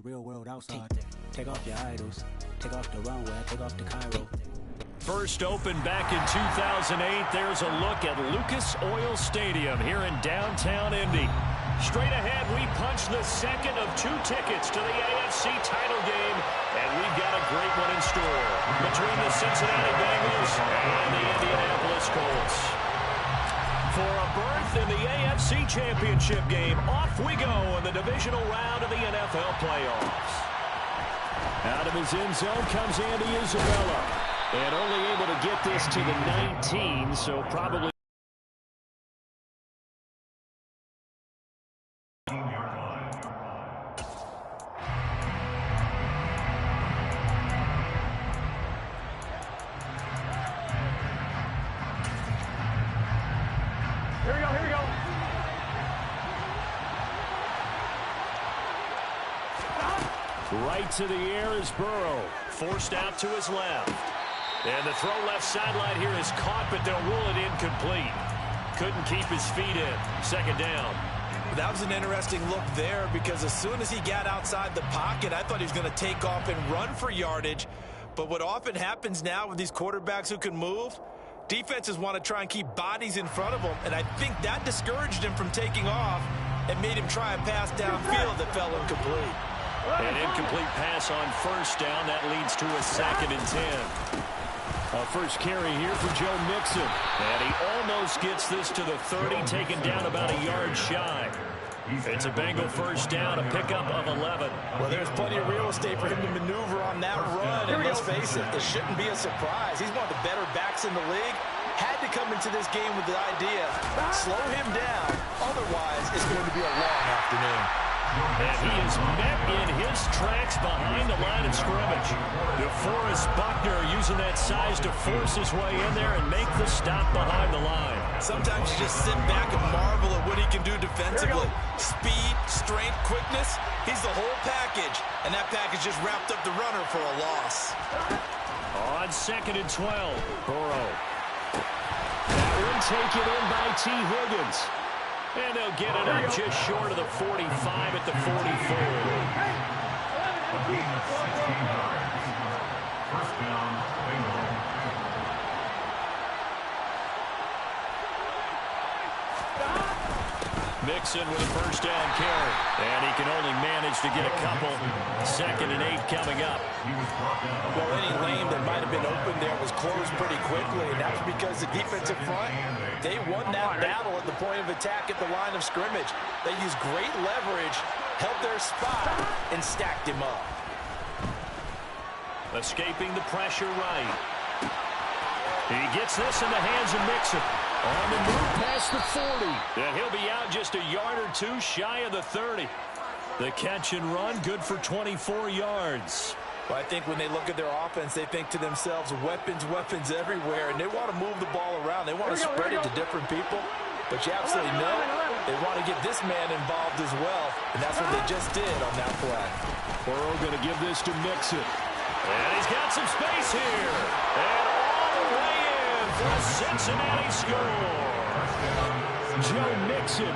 Real world outside. Take off your idols. Take off the runway. Take off the Cairo. First opened back in 2008. There's a look at Lucas Oil Stadium here in downtown Indy. Straight ahead, we punch the second of 2 tickets to the AFC title game, and we've got a great one in store between the Cincinnati Bengals and the Indianapolis Colts. For a berth in the AFC Championship game, off we go in the divisional round of the NFL playoffs. Out of his end zone comes Andy Isabella, and only able to get this to the 19, so probably right to the air is Burrow, forced out to his left. And the throw left sideline here is caught, but they'll rule it incomplete. Couldn't keep his feet in. Second down. That was an interesting look there because as soon as he got outside the pocket, I thought he was going to take off and run for yardage. But what often happens now with these quarterbacks who can move, defenses want to try and keep bodies in front of them, and I think that discouraged him from taking off and made him try a pass downfield that fell incomplete. An incomplete pass on first down. That leads to a 2nd and 10. A first carry here for Joe Mixon. And he almost gets this to the 30, taken down about a yard shy. It's a Bengal first down, a pickup of 11. Well, there's plenty of real estate for him to maneuver on that run. And let's face it, it shouldn't be a surprise. He's one of the better backs in the league. Had to come into this game with the idea, slow him down. Otherwise, it's going to be a long afternoon. And he is met in his tracks behind the line of scrimmage. DeForest Buckner using that size to force his way in there and make the stop behind the line. Sometimes you just sit back and marvel at what he can do defensively. Speed, strength, quickness, he's the whole package. And that package just wrapped up the runner for a loss. On 2nd and 12, Burrow. That one taken in by T. Higgins. And they'll get it up just short of the 45 at the 44. Mixon with a first down carry. And he can only manage to get a couple. 2nd and 8 coming up. Well, any lane that might have been open there was closed pretty quickly, and that's because the defensive front, they won that battle at the point of attack at the line of scrimmage. They used great leverage, held their spot, and stacked him up. Escaping the pressure right. He gets this in the hands of Mixon. On the move past the 40. And he'll be out just a yard or 2 shy of the 30. The catch and run, good for 24 yards. Well, I think when they look at their offense, they think to themselves, weapons, weapons everywhere, and they want to move the ball around. They want to spread it to different people. But you absolutely know they want to get this man involved as well, and that's what they just did on that play. Burrow going to give this to Mixon. And he's got some space here. And all the way in for a Cincinnati score. Joe Mixon,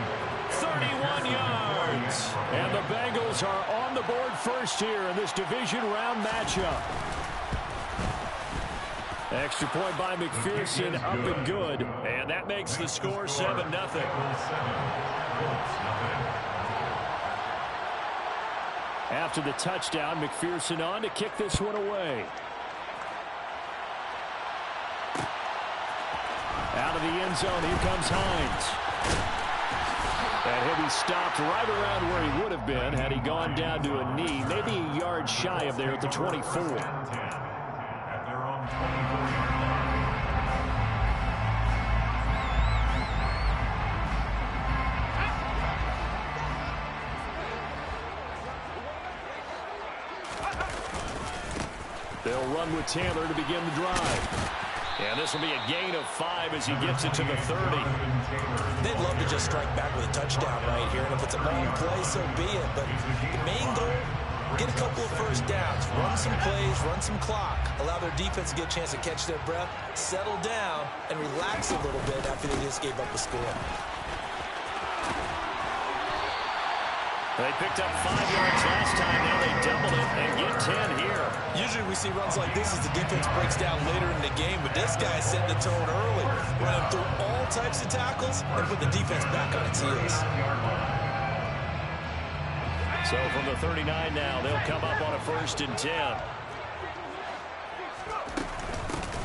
31 yards. And the Bengals are on the board first here in this division round matchup. Extra point by McPherson, up and good. And that makes the score 7-0. After the touchdown, McPherson on to kick this one away. Out of the end zone, here comes Hines. And he'll be stopped right around where he would have been had he gone down to a knee, maybe a yard shy of there at the 24. They'll run with Taylor to begin the drive. And this will be a gain of 5 as he gets it to the 30. They'd love to just strike back with a touchdown right here. And if it's a long play, so be it. But the main goal, get a couple of first downs. Run some plays, run some clock. Allow their defense to get a chance to catch their breath, settle down, and relax a little bit after they just gave up a score. They picked up 5 yards last time. Now they doubled it and get 10 here. Usually we see runs like this as the defense breaks down later in the game, but this guy set the tone early, running through all types of tackles and put the defense back on its heels. So from the 39 now, they'll come up on a 1st and 10.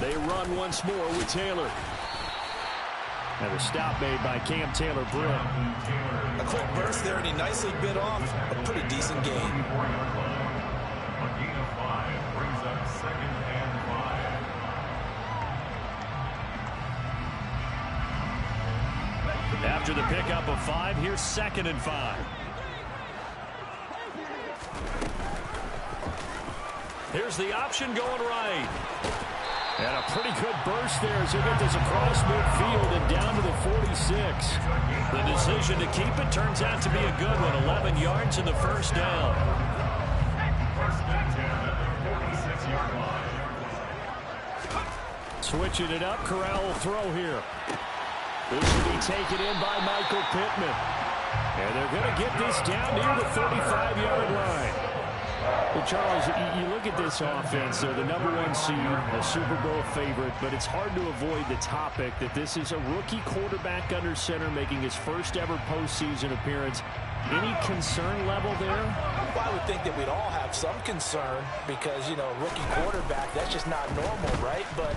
They run once more with Taylor. And a stop made by Cam Taylor-Britt. A quick burst there, and he nicely bit off a pretty decent gain. A gain of 5 brings up 2nd and 5. After the pickup of 5, here's 2nd and 5. Here's the option going right. And a pretty good burst there as he get this across midfield and down to the 46. The decision to keep it turns out to be a good one. 11 yards in the 1st down. 1st and 10 at the 46-yard line. Switching it up, Corral will throw here. This will be taken in by Michael Pittman. And they're going to get this down near the 35-yard line. Well, Charles, you look at this offense, they're the #1 seed, a Super Bowl favorite, but it's hard to avoid the topic that this is a rookie quarterback under center making his first ever postseason appearance. Any concern level there? Well, I would think that we'd all have some concern because, you know, rookie quarterback, that's just not normal, right? But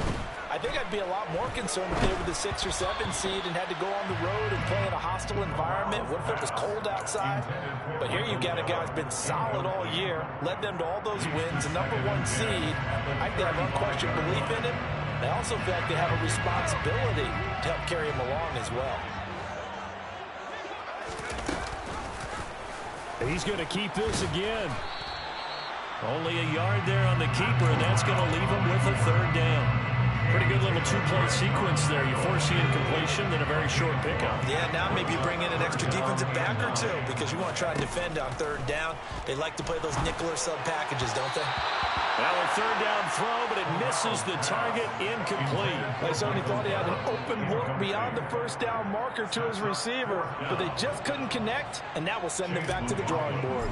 I think I'd be a lot more concerned if they were the 6 or 7 seed and had to go on the road and play in a hostile environment. What if it was cold outside? But here you've got a guy who's been solid all year, led them to all those wins, a #1 seed. I think they have unquestioned belief in him. They also feel like they have a responsibility to help carry him along as well. He's going to keep this again. Only a yard there on the keeper, and that's going to leave him with a 3rd down. Pretty good little 2-play sequence there. You force the incompletion, then a very short pickup. Yeah, now maybe bring in an extra defensive back or two because you want to try and defend on 3rd down. They like to play those nickel or sub packages, don't they? Now a 3rd down throw, but it misses the target, incomplete. They certainly thought he had an open look beyond the 1st down marker to his receiver, but they just couldn't connect, and that will send them back to the drawing board.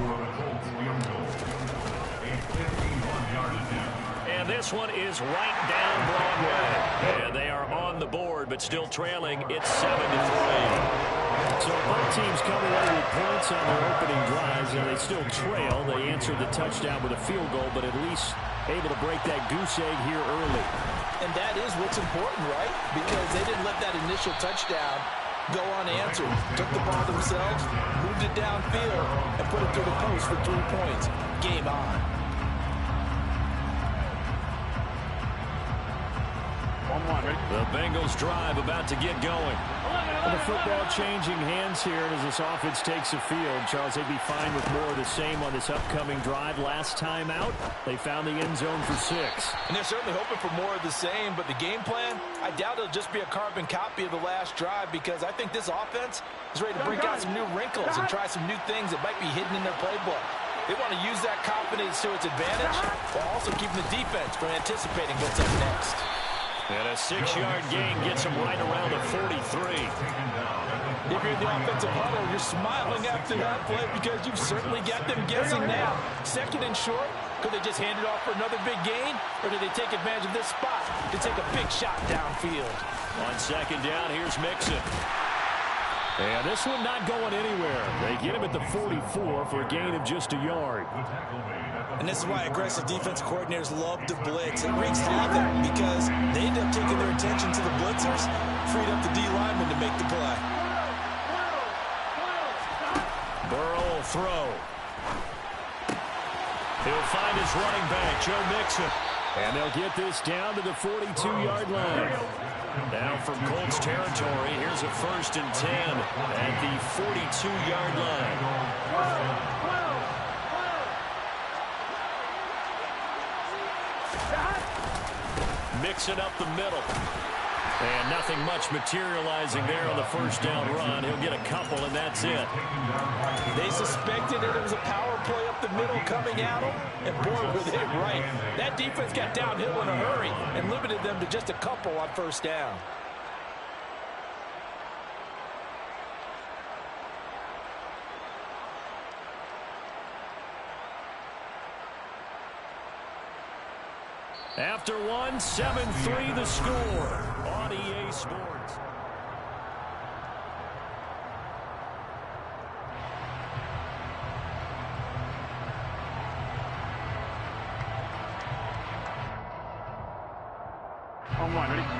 And this one is right down Broadway. And they are on the board, but still trailing. It's 7-3. So both teams come away with points on their opening drives, and they still trail. They answered the touchdown with a field goal, but at least able to break that goose egg here early. And that is what's important, right? Because they didn't let that initial touchdown go unanswered. Took the ball themselves, moved it downfield, and put it through the post for 3 points. Game on. The Bengals drive about to get going. And the football changing hands here as this offense takes the field. Charles, they'd be fine with more of the same on this upcoming drive. Last time out, they found the end zone for 6. And they're certainly hoping for more of the same, but the game plan, I doubt it'll just be a carbon copy of the last drive because I think this offense is ready to break out some new wrinkles and try some new things that might be hidden in their playbook. They want to use that confidence to its advantage while also keeping the defense from anticipating what's up next. And a 6-yard gain gets him right around the 43. If you're in the offensive huddle, you're smiling after that play because you've certainly got them guessing now. 2nd and short, could they just hand it off for another big gain? Or do they take advantage of this spot to take a big shot downfield? On 2nd down, here's Mixon. And this one not going anywhere. They get him at the 44 for a gain of just a yard. And this is why aggressive defense coordinators love to blitz. It wreaks havoc because they end up taking their attention to the blitzers, freed up the D lineman to make the play. Burrow will throw. He'll find his running back, Joe Mixon. And they'll get this down to the 42-yard line. Now from Colts territory, here's a 1st and 10 at the 42-yard line. Mixing up the middle. And nothing much materializing there on the 1st down run. He'll get a couple, and that's it. They suspected that it was a power play up the middle coming at them, and boy, were they right. That defense got downhill in a hurry and limited them to just a couple on 1st down. After one, 7-3 the score on EA Sports.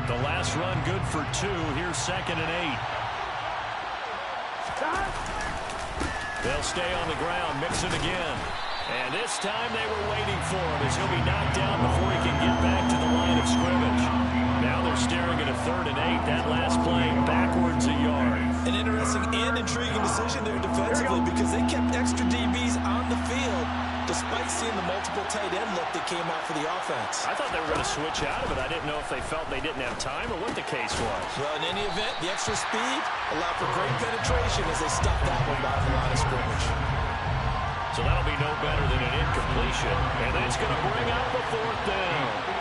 The last run good for 2. Here's 2nd and 8. They'll stay on the ground, mix it again. And this time they were waiting for him as he'll be knocked down before he can get back to the line of scrimmage. Now they're staring at a 3rd and 8. That last play backwards a yard. An interesting and intriguing decision there defensively because they kept extra DBs on the field despite seeing the multiple tight end look that came out for the offense. I thought they were going to switch out of it. I didn't know if they felt they didn't have time or what the case was. Well, in any event, the extra speed allowed for great penetration as they stopped that one by the line of scrimmage. So that'll be no better than an incompletion. And that's going to bring up the 4th down.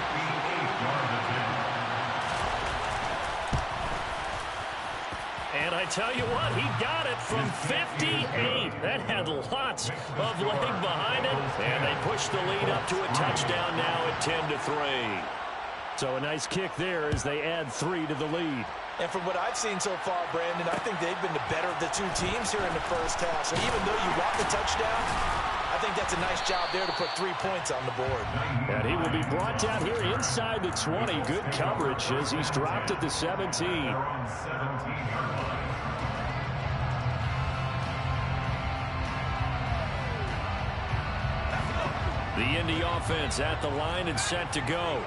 And I tell you what, he got it from 58. That had lots of leg behind it. And they pushed the lead up to a touchdown now at 10-3. So a nice kick there as they add 3 to the lead. And from what I've seen so far, Brandon, I think they've been the better of the two teams here in the first half. So even though you want the touchdown, I think that's a nice job there to put 3 points on the board. And he will be brought down here inside the 20. Good coverage as he's dropped at the 17. The Indy offense at the line and set to go.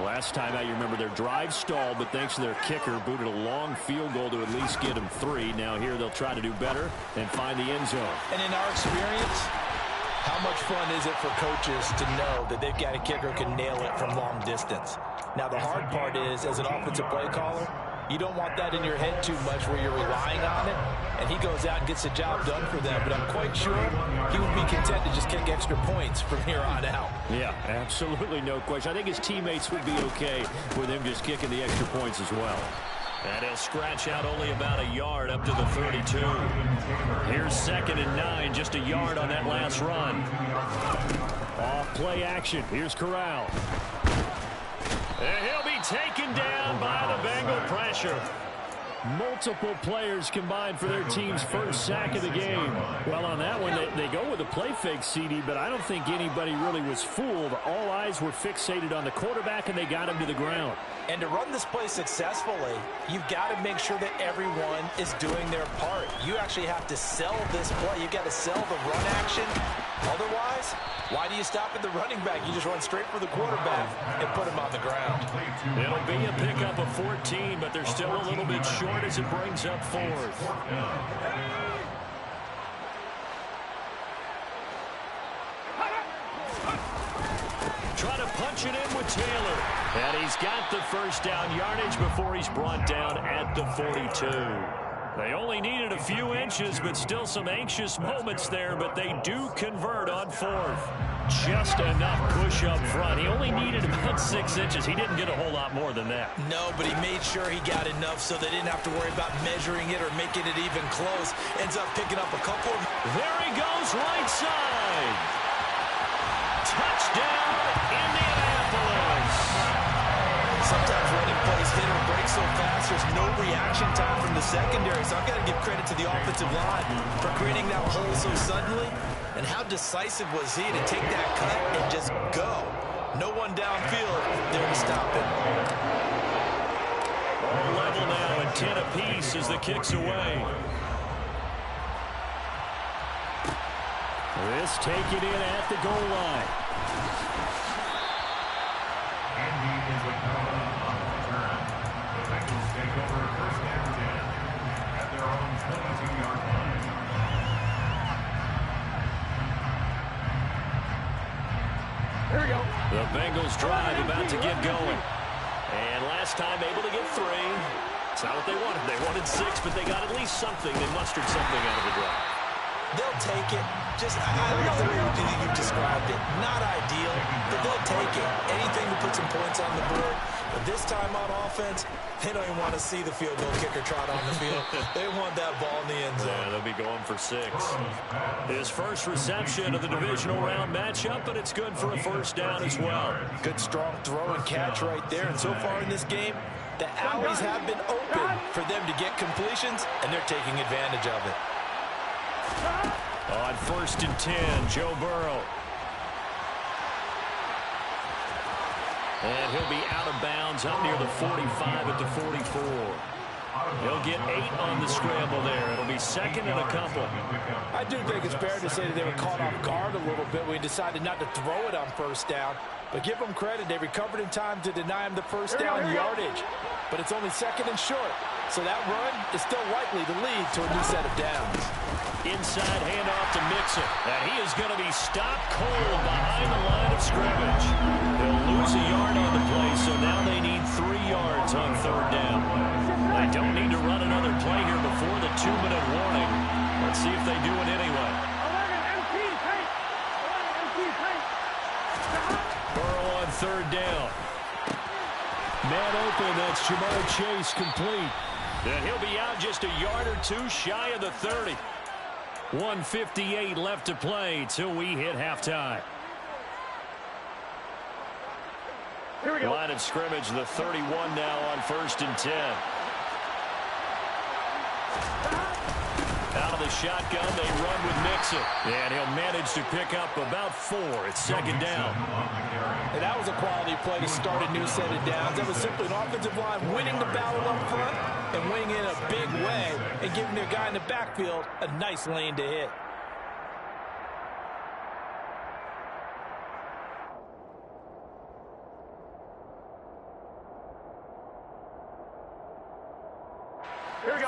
Last time out, you remember their drive stalled, but thanks to their kicker, booted a long field goal to at least get them 3. Now here they'll try to do better and find the end zone. And in our experience, how much fun is it for coaches to know that they've got a kicker who can nail it from long distance? Now the hard part is, as an offensive play caller, you don't want that in your head too much where you're relying on it, and he goes out and gets the job done for them. But I'm quite sure he would be content to just kick extra points from here on out. Yeah, absolutely no question. I think his teammates would be okay with him just kicking the extra points as well. And he'll scratch out only about a yard up to the 32. Here's 2nd and 9, just a yard on that last run. Off play action. Here's Corral. And he'll be taken down by the Bengal pressure. Multiple players combined for their team's first sack of the game. Well, on that one, they go with a play fake, CD, but I don't think anybody really was fooled. All eyes were fixated on the quarterback, and they got him to the ground. And to run this play successfully, you've got to make sure that everyone is doing their part. You actually have to sell this play. You've got to sell the run action. Otherwise, why do you stop at the running back? You just run straight for the quarterback and put him on the ground. It'll be a pickup of 14, but they're still a little bit short as it brings up 4th. Try to punch it in with Taylor. And he's got the first down yardage before he's brought down at the 42. They only needed a few inches, but still some anxious moments there, but they do convert on 4th. Just enough push up front. He only needed about 6 inches. He didn't get a whole lot more than that. No, but he made sure he got enough so they didn't have to worry about measuring it or making it even close. Ends up picking up a couple. There he goes, right side. Touchdown, Indianapolis. Sometimes running plays hit or break so fast, there's no reaction time from the secondary. So I've got to give credit to the offensive line for creating that hole so suddenly. And how decisive was he to take that cut and just go? No one downfield there to stop him. All level now at 10 apiece as the kick's away. This taken in at the goal line. Andy is a penalty on the return. The Bengals take over 1st and 10 at their own 22-yard line. Here we go. The Bengals drive about to get going. And last time able to get 3. It's not what they wanted. They wanted 6, but they got at least something. They mustered something out of the drive. They'll take it. I love the way you described it. Not ideal, but they'll take it. Anything to put some points on the board. But this time on offense, they don't even want to see the field goal kicker trot on the field. They want that ball in the end zone. Yeah, they'll be going for 6. His first reception of the divisional round matchup, but it's good for a first down as well. Good strong throw and catch right there. And so far in this game, the alleys have been open for them to get completions, and they're taking advantage of it. On 1st and 10, Joe Burrow. And he'll be out of bounds up near the 45 at the 44. He'll get 8 on the scramble there. It'll be 2nd and a couple. I do think it's fair to say that they were caught off guard a little bit when we decided not to throw it on 1st down. But give them credit. They recovered in time to deny him the 1st down yardage. But it's only 2nd and short. So that run is still likely to lead to a new set of downs. Inside handoff to Mixon. And he is going to be stopped cold behind the line of scrimmage. They'll lose a yard on the play, so now they need 3 yards on 3rd down. They don't need to run another play here before the 2-minute warning. Let's see if they do it anyway. Burrow on 3rd down. Man open, that's Jamar Chase complete. And he'll be out just a yard or 2 shy of the 30. 1:58 left to play till we hit halftime. Here we go. Line of scrimmage, the 31 now on 1st and 10. Out of the shotgun, they run with Mixon. And he'll manage to pick up about 4. It's 2nd down. And that was a quality play to start a new set of downs. That was simply an offensive line winning the battle up front and winning in a big way and giving their guy in the backfield a nice lane to hit.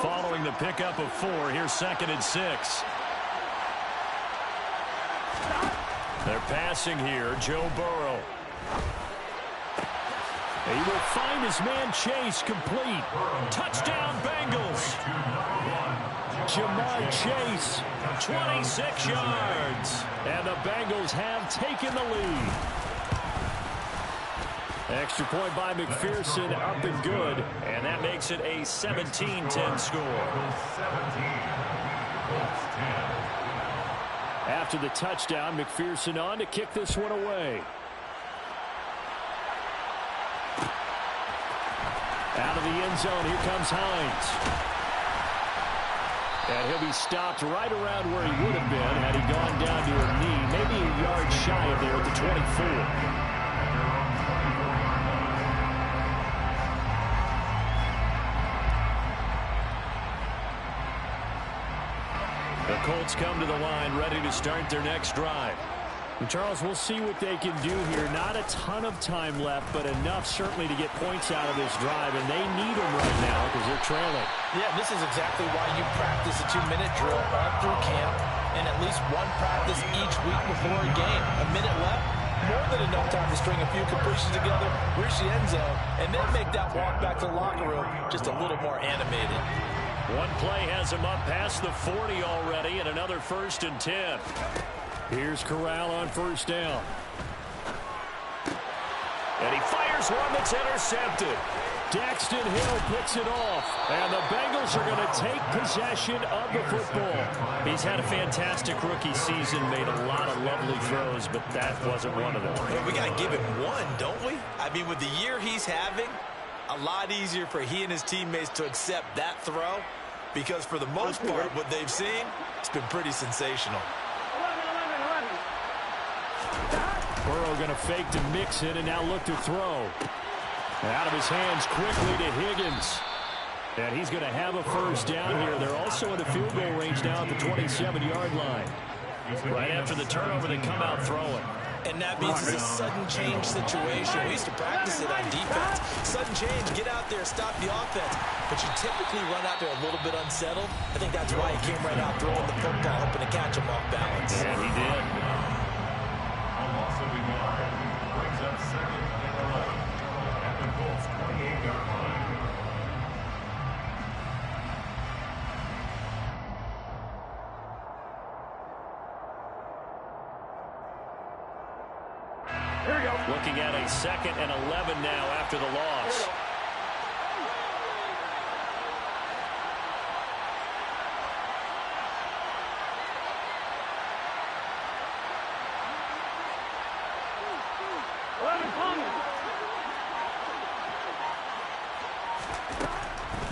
Following the pickup of 4, here's 2nd and 6. They're passing here, Joe Burrow. He will find his man Chase complete. Touchdown Bengals. Jamar Chase, 26 yards. And the Bengals have taken the lead. Extra point by McPherson, up and good. And that makes it a 17-10 score. After the touchdown, McPherson on to kick this one away. Out of the end zone, here comes Hines. And he'll be stopped right around where he would have been had he gone down to a knee, maybe a yard shy of there at the 24. The Colts come to the line, ready to start their next drive. And Charles, we'll see what they can do here. Not a ton of time left, but enough certainly to get points out of this drive, and they need them right now because they're trailing. Yeah, this is exactly why you practice a 2-minute drill all through camp and at least one practice each week before a game. A minute left, more than enough time to string a few completions together, reach the end zone, and then make that walk back to the locker room just a little more animated. One play has him up past the 40 already, and another 1st and 10. Here's Corral on 1st down. And he fires one that's intercepted. Daxton Hill picks it off. And the Bengals are going to take possession of the football. He's had a fantastic rookie season, made a lot of lovely throws, but that wasn't one of them. Well, we got to give him one, don't we? I mean, with the year he's having, a lot easier for he and his teammates to accept that throw because for the most part, what they've seen, it's been pretty sensational. Burrow going to fake to Mixon and now look to throw. Out of his hands quickly to Higgins. And he's going to have a 1st down here. They're also in the field goal range now at the 27-yard line. Right after the turnover, they come out throwing. And that means it's a sudden change situation. We used to practice it on defense. Sudden change, get out there, stop the offense. But you typically run out there a little bit unsettled. I think that's why he came right out throwing the football, hoping to catch him off balance. And he did. A loss of 1 yard brings up 2nd and 11 at the Colts 28-yard line. Here we go. Looking at a 2nd and 11 now after the loss.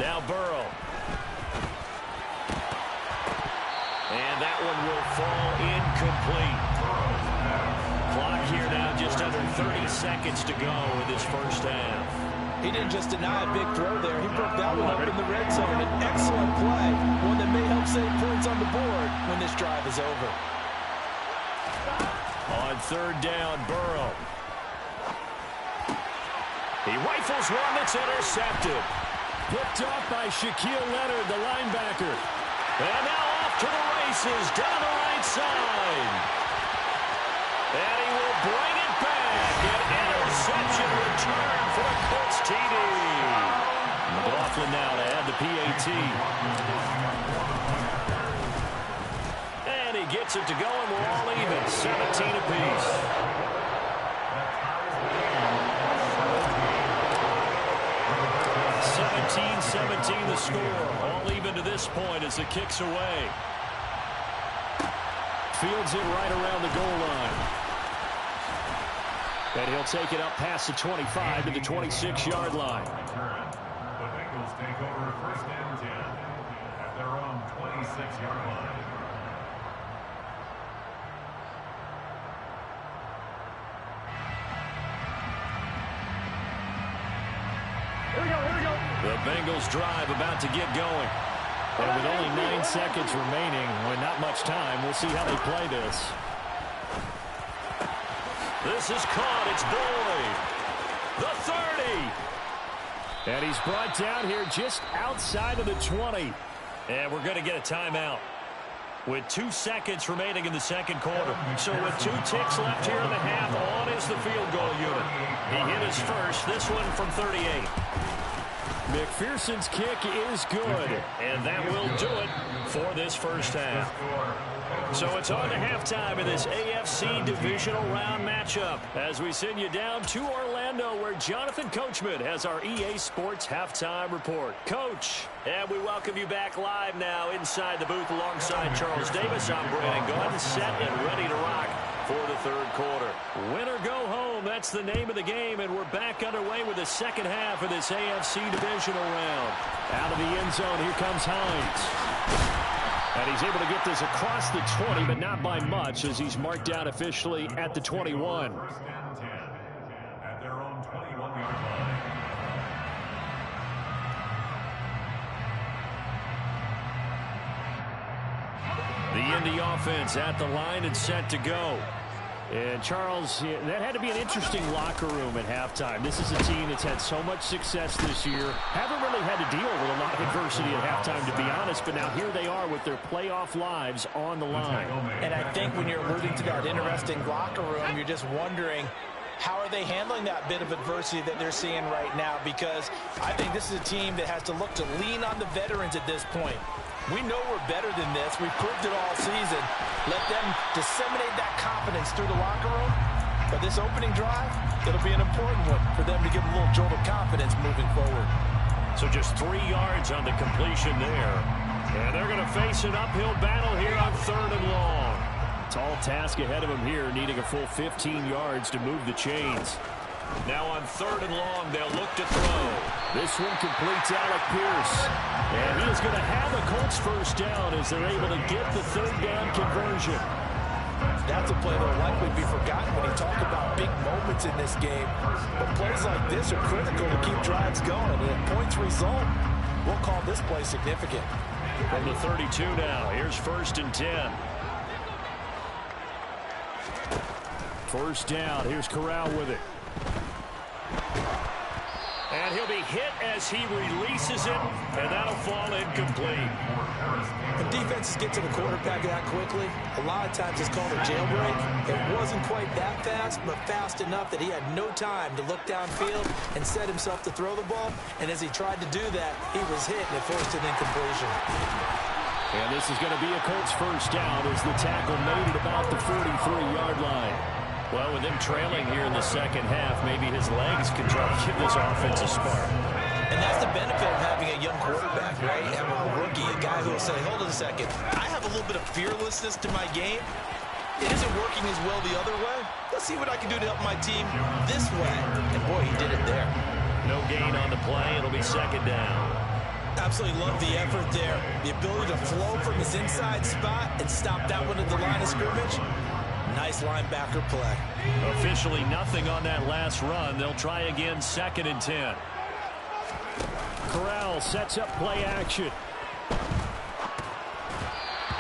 Now Burrow. And that one will fall incomplete. Clock here now just under 30 seconds to go in this first half. He didn't just deny a big throw there. He broke that one up in the red zone. An excellent play, one that may help save points on the board when this drive is over. On 3rd down, Burrow. He rifles one that's intercepted. Picked off by Shaquille Leonard, the linebacker. And now off to the races down the right side. And he will bring it back. An interception return for the Colts TD. McLaughlin now to add the PAT. And he gets it to go, and we're all even. 17 apiece. 17-17 the score. All even to this point as it kicks away. Fields it right around the goal line. And he'll take it up past the 25 to the 26-yard line. The Bengals take over 1st and 10 at their own 26-yard line. Here we go, here we go. The Bengals drive about to get going. And with only 9 seconds remaining, with not much time, we'll see how they play this. This is caught. It's Boyd. The 30. And he's brought down here just outside of the 20. And we're going to get a timeout with 2 seconds remaining in the 2nd quarter. So with 2 ticks left here in the half, on is the field goal unit. He hit his first, this one from 38. McPherson's kick is good, and that will do it for this first half. So it's on to halftime in this AFC Divisional Round matchup as we send you down to Orlando where Jonathan Coachman has our EA Sports Halftime Report. Coach, and we welcome you back live now inside the booth alongside Charles Davis. I'm Brandon Gunn, set and ready to rock for the 3rd quarter. Win or go home, that's the name of the game, and we're back underway with the 2nd half of this AFC Divisional Round. Out of the end zone, here comes Hines. And he's able to get this across the 20, but not by much as he's marked down officially at the 21. 1st and 10 at their own 21-yard line. The Indy offense at the line and set to go. And Charles, that had to be an interesting locker room at halftime. This is a team that's had so much success this year. Haven't really had to deal with a lot of adversity at halftime, to be honest. But now here they are with their playoff lives on the line. And I think when you're alluding to that interesting locker room, you're just wondering, how are they handling that bit of adversity that they're seeing right now? Because I think this is a team that has to look to lean on the veterans at this point. We know we're better than this. We've proved it all season. Let them disseminate that confidence through the locker room. But this opening drive, it'll be an important one for them to give a little jolt of confidence moving forward. So just 3 yards on the completion there. And they're going to face an uphill battle here on 3rd and long. Tall task ahead of them here, needing a full 15 yards to move the chains. Now on 3rd and long, they'll look to throw. This one completes Alec Pierce. And he is going to have a Colts first down as they're able to get the 3rd down conversion. That's a play that will likely be forgotten when you talk about big moments in this game. But plays like this are critical to keep drives going. And if points result, we'll call this play significant. From the 32 now, here's 1st and 10. 1st down, here's Corral with it. And he'll be hit as he releases it, and that'll fall incomplete. When defenses get to the quarterback that quickly, a lot of times it's called a jailbreak. It wasn't quite that fast, but fast enough that he had no time to look downfield and set himself to throw the ball. And as he tried to do that, he was hit, and it forced an incompletion. And this is going to be a Colts first down as the tackle made at about the 43-yard line. Well, with them trailing here in the second half, maybe his legs can try to give this offense a spark. And that's the benefit of having a young quarterback, right? Having a rookie, a guy who will say, hold on a second, I have a little bit of fearlessness to my game. It isn't working as well the other way. Let's see what I can do to help my team this way. And boy, he did it there. No gain on the play. It'll be second down. Absolutely love the effort there. The ability to flow from his inside spot and stop that one at the line of scrimmage. Nice linebacker play. Officially nothing on that last run. They'll try again, 2nd and 10. Corral sets up play action.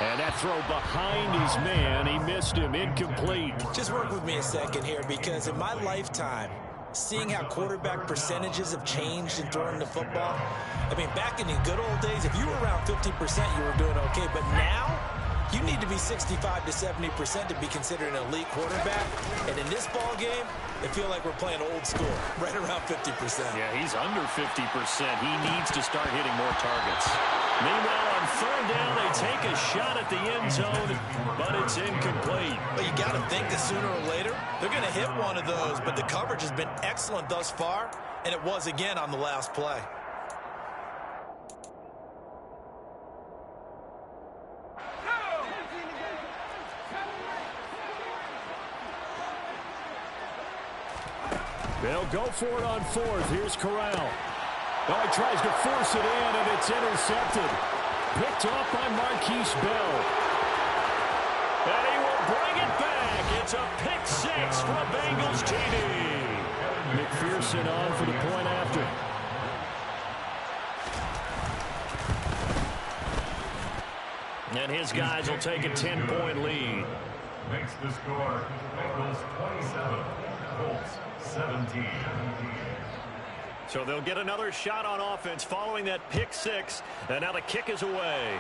And that throw behind his man. He missed him. Incomplete. Just work with me a second here, because in my lifetime, seeing how quarterback percentages have changed in throwing the football, I mean, back in the good old days, if you were around 50%, you were doing okay. But now, you need to be 65 to 70% to be considered an elite quarterback. And in this ball game, I feel like we're playing old school, right around 50%. Yeah, he's under 50%. He needs to start hitting more targets. Meanwhile, on 3rd down, they take a shot at the end zone, but it's incomplete. But you got to think that sooner or later, they're going to hit one of those. But the coverage has been excellent thus far, and it was again on the last play. They'll go for it on 4th. Here's Corral. Oh, he tries to force it in, and it's intercepted. Picked off by Marquise Bell. And he will bring it back. It's a pick 6 from Bengals TD. McPherson on for the point after. And his guys will take a 10-point lead. Makes the score Bengals 27, Colts 17. So they'll get another shot on offense following that pick 6. And now the kick is away.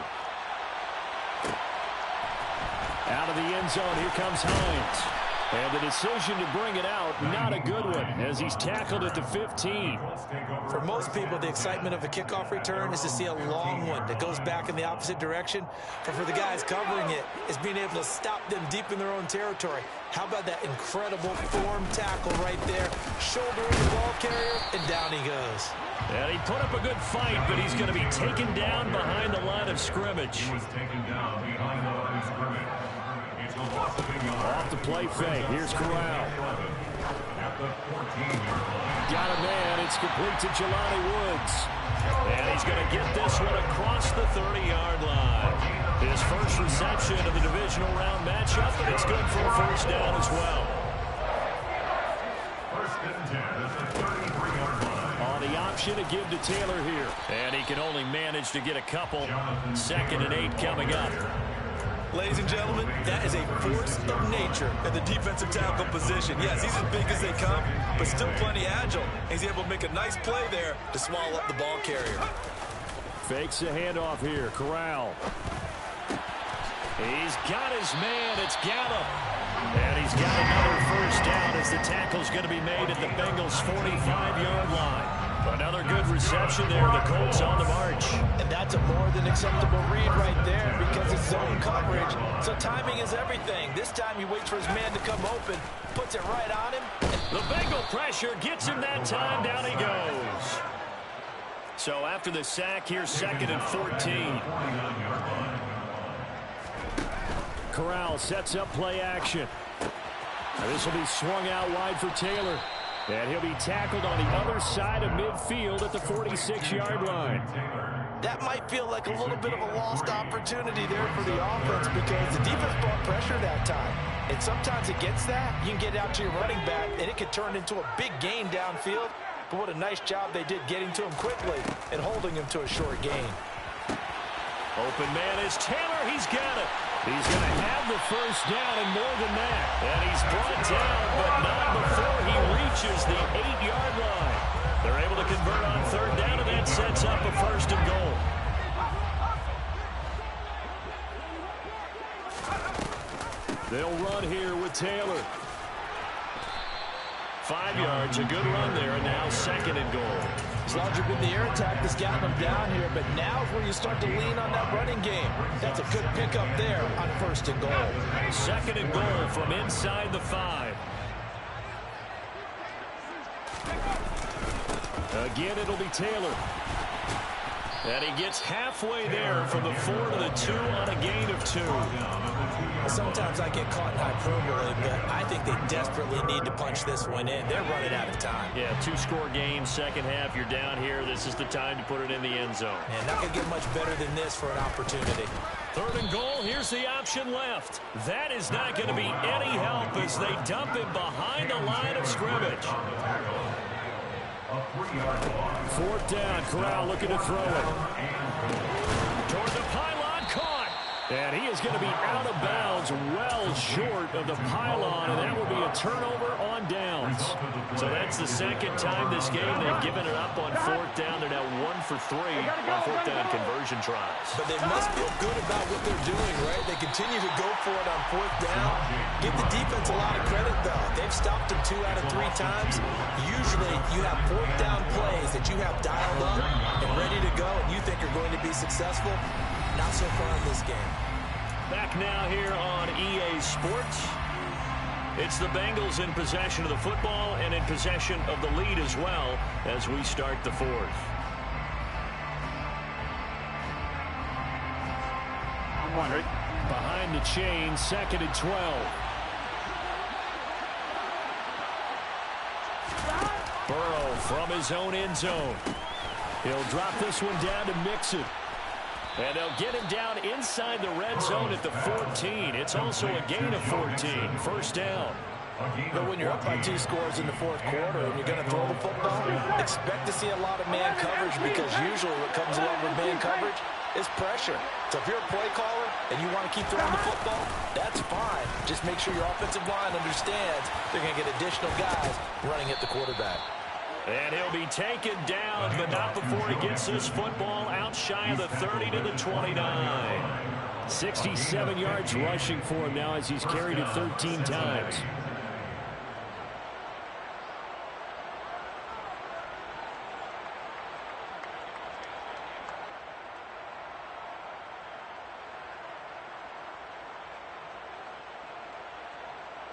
Out of the end zone, here comes Hines. And the decision to bring it out, not a good one, as he's tackled at the 15. For most people, the excitement of a kickoff return is to see a long one that goes back in the opposite direction. But for the guys covering it, it's being able to stop them deep in their own territory. How about that incredible form tackle right there? Shouldering the ball carrier, and down he goes. And he put up a good fight, but he's going to be taken down behind the line of scrimmage. He was taken down behind the line of scrimmage. It's a loss of a yard. Off the play fake. Here's Corral. At the 14-yard line. Got a man. It's complete to Jelani Woods. And he's going to get this one across the 30-yard line. His first reception of the divisional round matchup, and it's good for a first down as well. First and 10 at the 33-yard line. On the option to give to Taylor here. And he can only manage to get a couple. 2nd and 8 coming up. Ladies and gentlemen, that is a force of nature at the defensive tackle position. Yes, he's as big as they come, but still plenty agile. He's able to make a nice play there to swallow up the ball carrier. Fakes the handoff here. Corral. He's got his man. It's Gallup. And he's got another first down as the tackle's going to be made at the Bengals' 45-yard line. Another good reception there. The Colts on the march. And that's a more than acceptable read right there because it's zone coverage. So timing is everything. This time he waits for his man to come open, puts it right on him. The Bengal pressure gets him that time. Down he goes. So after the sack, here's 2nd and 14. Corral sets up play action. Now this will be swung out wide for Taylor. And he'll be tackled on the other side of midfield at the 46-yard line. That might feel like a little bit of a lost opportunity there for the offense because the defense brought pressure that time. And sometimes against that, you can get out to your running back, and it could turn into a big gain downfield. But what a nice job they did getting to him quickly and holding him to a short gain. Open man is Taylor. He's got it. He's going to have the first down and more than that. And he's brought down, but not before he reaches the 8-yard line. They're able to convert on 3rd down, and that sets up a 1st and goal. They'll run here with Taylor. 5 yards, a good run there, and now 2nd and goal. It's larger been the air attack that's gotten them down here, but now is where you start to lean on that running game. That's a good pickup there on 1st and goal. 2nd and goal from inside the 5. Again, it'll be Taylor. And he gets halfway there from the 4 to the 2 on a gain of 2. Sometimes I get caught in hyperbole, but I think they desperately need to punch this one in. They're running out of time. Yeah, 2-score game, second half, you're down here. This is the time to put it in the end zone. And not going to get much better than this for an opportunity. 3rd and goal, here's the option left. That is not going to be any help as they dump him behind the line of scrimmage. 4th down, Corral looking to throw it. Toward the pylon, caught. And he is going to be out of bounds, well short of the pylon, and that will be a turnover on downs. So that's the second time this game they've given it up on 4th down. They're now 1 for 3 on 4th down conversion tries. But they must feel good about what they're doing, right? They continue to go for it on 4th down. Give the defense a lot of credit, though. They've stopped them 2 out of 3 times. Usually you have 4th down plays that you have dialed up and ready to go and you think are going to be successful. Not so far in this game. Back now here on EA Sports. It's the Bengals in possession of the football and in possession of the lead as well as we start the 4th. I'm wondering. Behind the chain, 2nd and 12. Burrow from his own end zone. He'll drop this one down to Mixon. And they'll get him down inside the red zone at the 14. It's also a gain of 14. 1st down. But when you're up by 2 scores in the 4th quarter and you're going to throw the football, expect to see a lot of man coverage because usually what comes along with man coverage is pressure. So if you're a play caller and you want to keep throwing the football, that's fine. Just make sure your offensive line understands they're going to get additional guys running at the quarterback. And he'll be taken down, but not before he gets this football out shy of the 30 to the 29. 67 yards rushing for him now as he's carried it 13 times.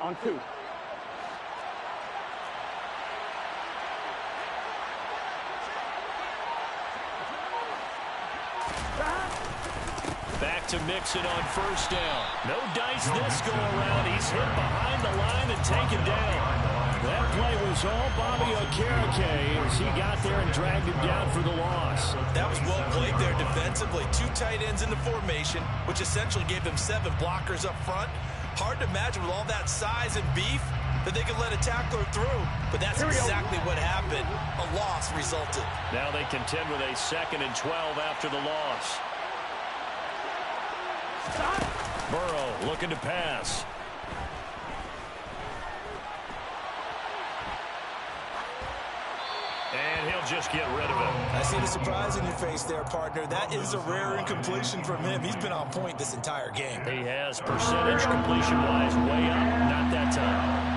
On 2. Back to Mixon on 1st down. No dice this go around. He's hit behind the line and taken down. That play was all Bobby Okereke as he got there and dragged him down for the loss. That was well played there defensively. 2 tight ends in the formation, which essentially gave them 7 blockers up front. Hard to imagine with all that size and beef that they could let a tackler through. But that's exactly what happened. A loss resulted. Now they contend with a 2nd and 12 after the loss. Burrow looking to pass. And he'll just get rid of it. I see the surprise in your face there, partner. That is a rare incompletion from him. He's been on point this entire game. He has percentage completion-wise way up. Not that time.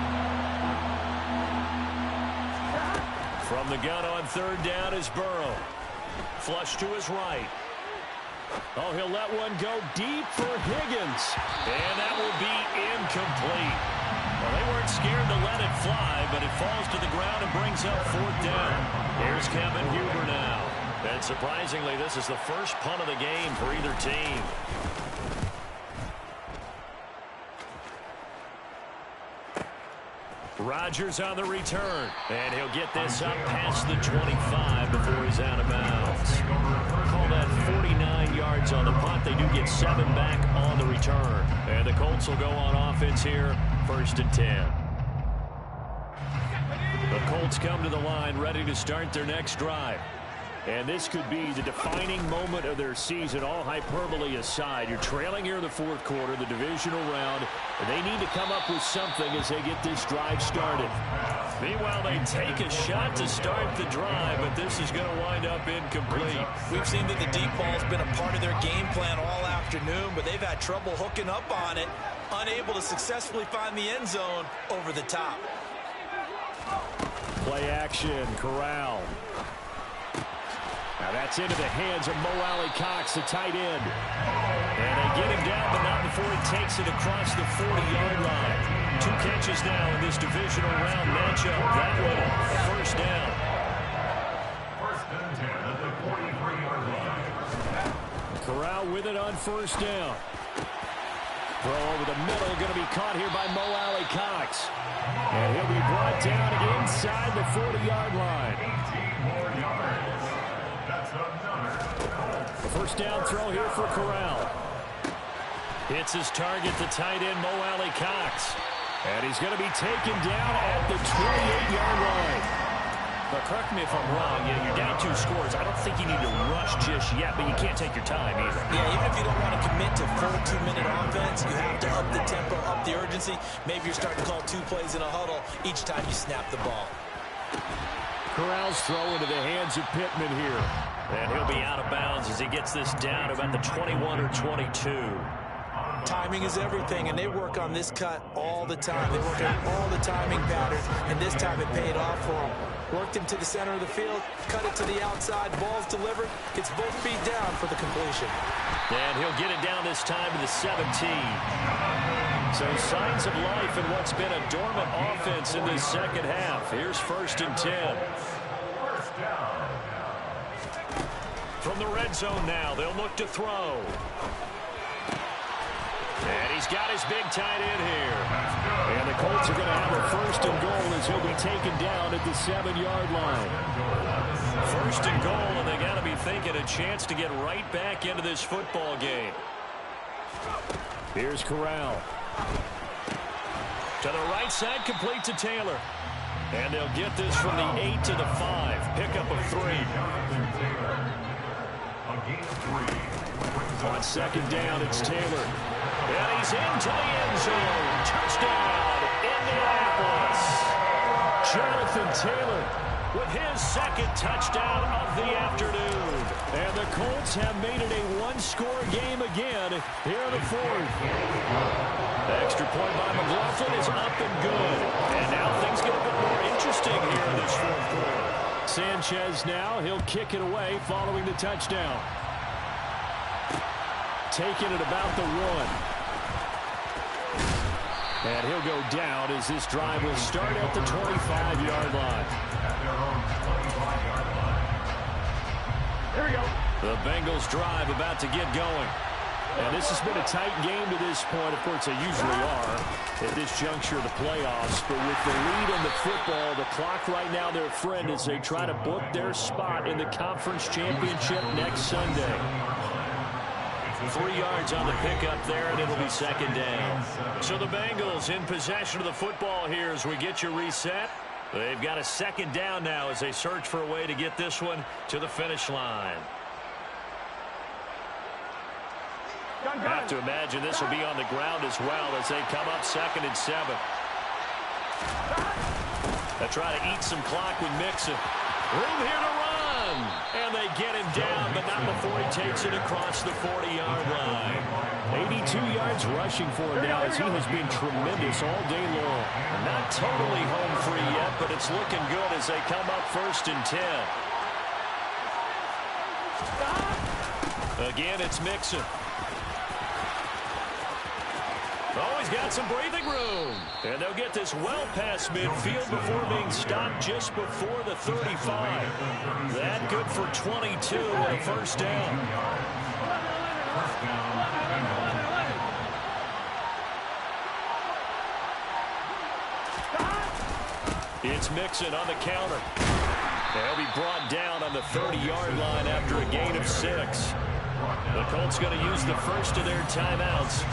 From the gun on 3rd down is Burrow. Flush to his right. Oh, he'll let one go deep for Higgins. And that will be incomplete. Well, they weren't scared to let it fly, but it falls to the ground and brings up 4th down. Here's Kevin Huber now. And surprisingly, this is the first punt of the game for either team. Rodgers on the return. And he'll get this up past the 25 before he's out of bounds. Call that 49 yards on the punt. They do get 7 back on the return. And the Colts will go on offense here, 1st and 10. The Colts come to the line ready to start their next drive. And this could be the defining moment of their season, all hyperbole aside. You're trailing here in the 4th quarter, the divisional round, and they need to come up with something as they get this drive started. Meanwhile, they take a shot to start the drive, but this is going to wind up incomplete. We've seen that the deep ball's been a part of their game plan all afternoon, but they've had trouble hooking up on it, unable to successfully find the end zone over the top. Play action, Corral. Now that's into the hands of Mo Alley Cox, the tight end. And they get him down, but not before he takes it across the 40-yard line. 2 catches now in this divisional round matchup. That one, 1st down. at the 43-yard line. Corral with it on first down. Throw over the middle, going to be caught here by Mo Alley-Cox. And he'll be brought down inside the 40-yard line. 18 more yards. That's another. The first down throw here for Corral. Hits his target, the tight end, Mo Alley-Cox. And he's going to be taken down at the 28-yard line. But correct me if I'm wrong, you're down 2 scores. I don't think you need to rush just yet, but you can't take your time either. Yeah, even if you don't want to commit to full 2-minute offense, you have to up the tempo, up the urgency. Maybe you're starting to call 2 plays in a huddle each time you snap the ball. Corral's throw into the hands of Pittman here. And he'll be out of bounds as he gets this down about the 21 or 22. Timing is everything, and they work on this cut all the time. They work on all the timing patterns, and this time it paid off for them. Worked him to the center of the field, cut it to the outside, ball's delivered, gets both feet down for the completion. And he'll get it down this time to the 17. So signs of life in what's been a dormant offense in this second half. Here's 1st and 10. From the red zone now, they'll look to throw. And he's got his big tight end here. And the Colts are going to have a 1st and goal as he'll be taken down at the 7-yard line. 1st and goal, and they got to be thinking a chance to get right back into this football game. Here's Corral. To the right side, complete to Taylor. And they'll get this from the 8 to the 5. Pickup of 3. On 2nd down, it's Taylor. And he's into the end zone. Touchdown, Indianapolis. Jonathan Taylor with his 2nd touchdown of the afternoon. And the Colts have made it a 1-score game again here in the 4th. Extra point by McLaughlin is up and good. And now things get a bit more interesting here in this 4th quarter. Sanchez now, he'll kick it away following the touchdown. Taking it about the 1. And he'll go down as this drive will start at the 25-yard line. Here we go. The Bengals drive about to get going. And this has been a tight game to this point. Of course, they usually are at this juncture of the playoffs. But with the lead in the football, the clock right now their friend as they try to book their spot in the conference championship next Sunday. 3 yards on the pickup there, and it'll be 2nd down. So the Bengals in possession of the football here as we get you reset. They've got a 2nd down now as they search for a way to get this one to the finish line. Have to imagine this will be on the ground as well as they come up 2nd and 7. They try to eat some clock with Mixon. Room here to run. And they get him down, but not before he takes it across the 40-yard line. 82 yards rushing for him now as he has been tremendous all day long. Not totally home free yet, but it's looking good as they come up 1st and 10. Again, it's Mixon. Oh, he's got some breathing room. And they'll get this well past midfield before being stopped just before the 35. That good for 22 and a 1st down. It's Mixon on the counter. They'll be brought down on the 30-yard line after a gain of 6. The Colts going to use the first of their timeouts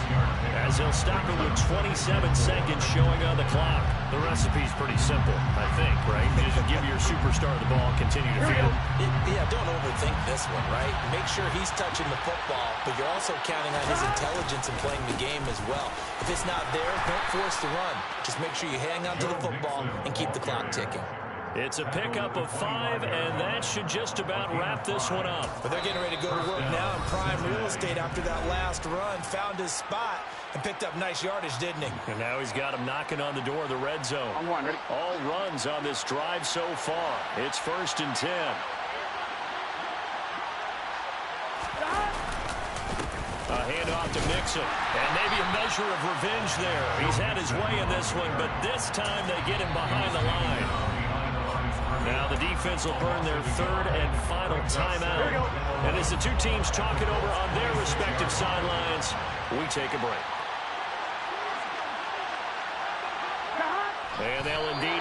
as they'll stop it with 27 seconds showing on the clock. The recipe's pretty simple, I think, right? Just give your superstar the ball, continue to field. Yeah, don't overthink this one, right? Make sure he's touching the football, but you're also counting on his intelligence in playing the game as well. If it's not there, don't force the run. Just make sure you hang on to the football and keep the clock ticking. It's a pickup of 5, and that should just about wrap this one up. But they're getting ready to go to work now in prime real estate after that last run. Found his spot and picked up nice yardage, didn't he? And now he's got him knocking on the door of the red zone. On 1, ready? All runs on this drive so far. It's 1st and 10. A handoff to Mixon. And maybe a measure of revenge there. He's had his way in this one, but this time they get him behind the line. Now the defense will burn their third and final timeout. And as the two teams talk it over on their respective sidelines, we take a break. And they'll indeed